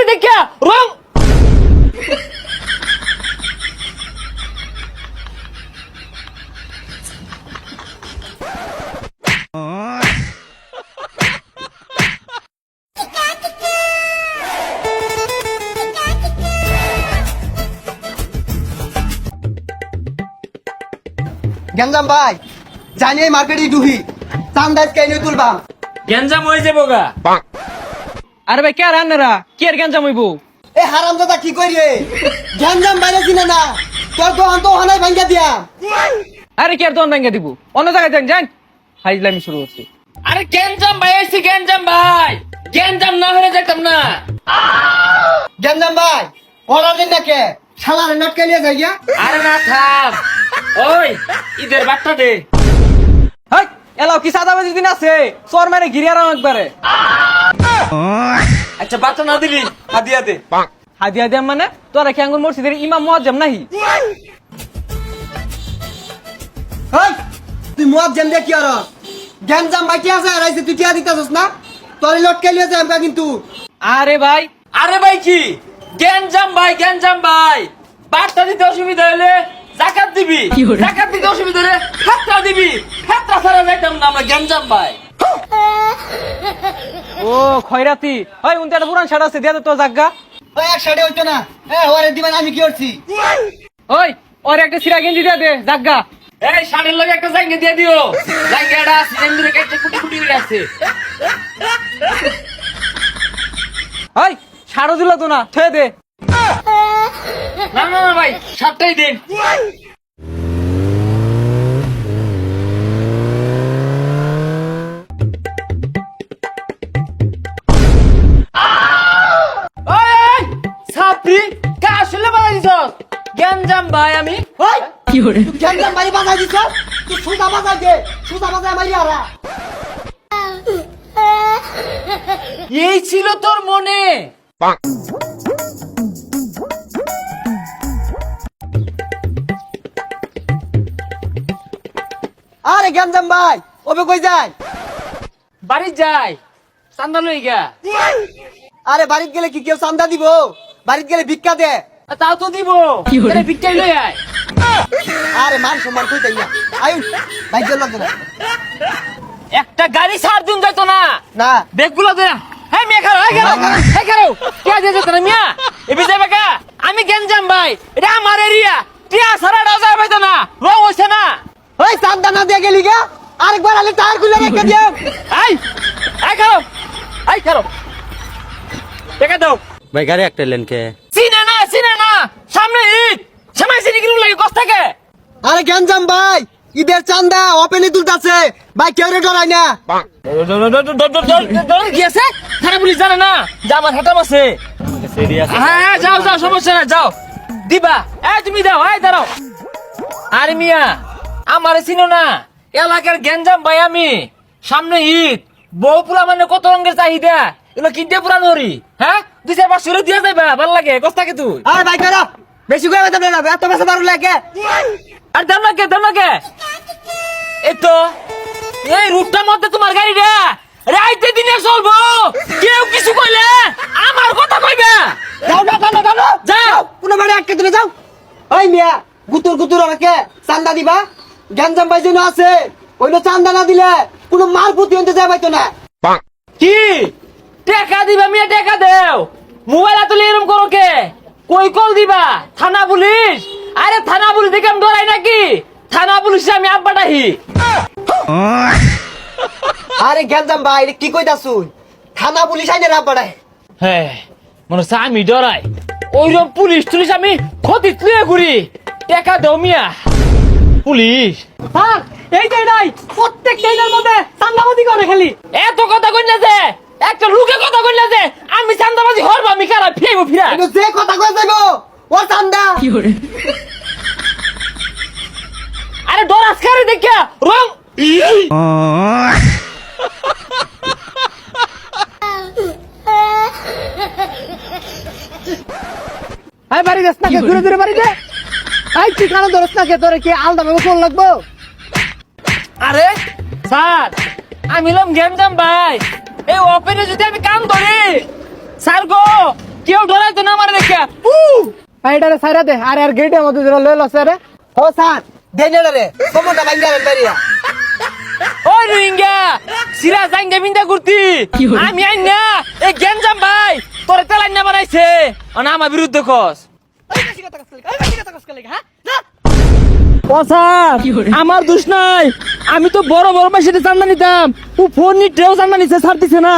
দেখা রং গেঞ্জাম ভাই জানি এই মার্কেটে ডুহি চান্দাজ কেন তুলবা গেঞ্জাম হয়ে যাবো গা। আরে ভাই কে রান্নারা কি আর গেঞ্জাম হইব? এ হারামজাদা কি করি রে গেঞ্জাম বাইরে চিনে না তোর তো অন্ত হানাই ভাঙ্গা দিয়া আরে কি আর দোন ভাঙ্গা দিব? অন্য জায়গায় যান যান। হাইজলামি শুরু হচ্ছে। আরে গেঞ্জাম ভাই আইছি, গেঞ্জাম ভাই, গেঞ্জাম না হলে যেতাম না। গেঞ্জাম ভাই অর্ডার দিন না কে শালারে নটকে নিয়ে যাই গিয়া আরে না থাম, ওই ঈদের বার্তা দে। হাই এলাও কি সাদাবাজি দিন আছে চোর মেরে গিরিয়ারাম একবারে। আচ্ছা বার্তা না দিলি হাদিয়া দে। হাদিয়া দে মানে তোরা কি আঙ্গুর মসজিদের ইমাম মুয়াজ্জম নাহি? হেই তুই মুয়াজ্জম দে কি আর গেঞ্জাম ভাই কি আছে রাইছে তুই টিয়া দিতাছস না তোর লটকে নিয়ে যাই আমরা কিন্তু আরে ভাই, আরে ভাই কি গেঞ্জাম ভাই, গেঞ্জাম ভাই, বার্তা দিতে অসুবিধা হলে জাকাত দিবি, জাকাত দিতে অসুবিধা হলে ফেতরা দিবি, ফেতরা ছাড়া যাইতাম না আমরা গেঞ্জাম ভাই। ও খয়রাতি, ওই উনতে একটা পুরান শাড়ি আছে দিয়া দে তো জাগা। ওই এক সাড়ে হইতো না হ্যাঁ ওরে দিবেন আমি কি করছি ওই ওর একটা সিরা গেঞ্জি দিয়া দে জাগা। এই শাড়ির লগে একটা জাঙ্গি দিয়ে দিও, জাঙ্গিটা সিলেন্ডারে কেটে কুটি কুটি করে আছে। ওই শাড়ো দিল তো না ঠে দে। না না না ভাই সাতটাই দিন। ছাত্রী কা আসলে বানাই দিছস গেঞ্জাম ভাই আমি। ওই কি হরে গেঞ্জাম ভাই বাজাই দিছ তুই সুদা বাজাই দে সুদা বাজাই মারি আরা এই ছিল তোর মনে? আরে গেঞ্জাম ভাই ওবে কই যায় বাড়ি যাই চান্দা লই গা। আরে বাড়িতে গেলে কি কেউ চান্দা দিব বাড়িতে গেলে ভিক্ষা দে তাও তো দিব, ভিক্ষাই লই আয়। আরে মান সম্মান কই তাই না আয়ুন ভাই গেল না একটা গাড়ি ছাড় দিন যাইতো না না বেগগুলো দে। হ্যাঁ মিয়া খারো, এই খারো, এই খারো, কে দিয়ে যেত না মিয়া এবি যাবে কা? আমি গেঞ্জাম ভাই, এটা আমার এরিয়া, টিয়া ছাড়া যাবে পাইতো না, রং হইছে না। ওই চান্দা না দিয়ে গেলি গা আরেকবার আলে টায়ার খুলে রেখে দিও এই খারো, এই খারো, টাকা দাও। ভাই গাড়ি একটা লেনকে চিনে না, চিনে না, সামনে ঈদ, সময় চিনি কিলো লাগে কষ্ট থাকে। আরে গেঞ্জাম ভাই ঈদের চান্দা ওপেনে তুলতাছে ভাই কেউ রে ডরাই না কি আছে থানা পুলিশ জানে না যে আমার হাতাম আছে। হ্যাঁ যাও যাও সমস্যা না যাও দিবা। এই তুমি দাও, এই দাঁড়াও। আরে মিয়া আমারে চিনো না, এলাকার গেঞ্জাম ভাই আমি। সামনে ঈদ, বউ পোলা মানে কত রঙের চাহিদা, এগুলো কিনতে পুরা ধরি। হ্যাঁ 2-4-500 দিয়ে যাইবা, ভাল লাগে কষ্ট থাকে তুই। আর ভাই করো বেশি করে বেতন না এত বেশি দারু লাগে আর দাম লাগে, দাম লাগে। এই তো এই রুটটার মধ্যে তোমার গাড়ি রে রাইতে দিনে চলবো, কেউ কিছু কইলে আমার কথা কইবে। যাও না যাও না যাও যাও কোন বাড়ি আটকে দিলে যাও ওই মিয়া গুতুর গুতুর আমাকে চান্দা দিবা গেঞ্জাম ভাই যেন আছে ওইটা চান্দা না দিলে কোনো মাল পুতি হতে যায় পাইতো না কি টাকা দিবা মিয়া, টাকা দেও। মোবাইল তুলে এরকম করো কে? কই কল দিবা? থানা পুলিশ? আরে থানা পুলিশ দেখে আমি ডরাই নাকি? থানা পুলিশে আমি আব্বাটাহি। আরে গেঞ্জাম ভাই এটা কি কইতাছুন থানা পুলিশ আইনে রাব বাড়ায় হ্যাঁ মনে হচ্ছে আমি ডরাই, ওইরকম পুলিশ টুলিশ আমি ক্ষতি তুলে ঘুরি। টাকা দেও মিয়া। পুলিশ স্যার এই যে নাই প্রত্যেক দিনের মধ্যে চান্দাবাজি করে খালি। এত কথা কই না যে একটা লোকে কথা কই না যে আমি চান্দাবাজি হরব, আমি কারা ফিরাইবো ফিরা। এটা যে কথা কই যাইবো ও চান্দা আরে ডরাস করে দেখিয়া রং আই বাড়ি যাস না কে দূরে দূরে বাড়ি দে আই ঠিকানা ধরস না কে তোরে কি আলদা ভাবে ফোন লাগবো আরে স্যার আমি লম গেঞ্জাম ভাই, এই ওপেনে যদি আমি কাম ধরি স্যার গো কেউ ডরাই তো না আমার দেখে এইটারে সাইরা দে আর আর গেটে মধ্যে ধরে লইল স্যার ও স্যার দেনে রে কোমরটা ভাঙ্গা রে বেরিয়া ওই রোহিঙ্গা সিরা জাইঙ্গা বিন্দা করতি আমি আইন না এই গেঞ্জাম ভাই তোর তেলাই না বানাইছে না আমার বিরুদ্ধে কস ও স্যার আমার দোষ নাই আমি তো বড় বড় মাসে চান্দা নিতাম ও ফোন নিতেও চান্দা নিচ্ছে ছাড় দিছে না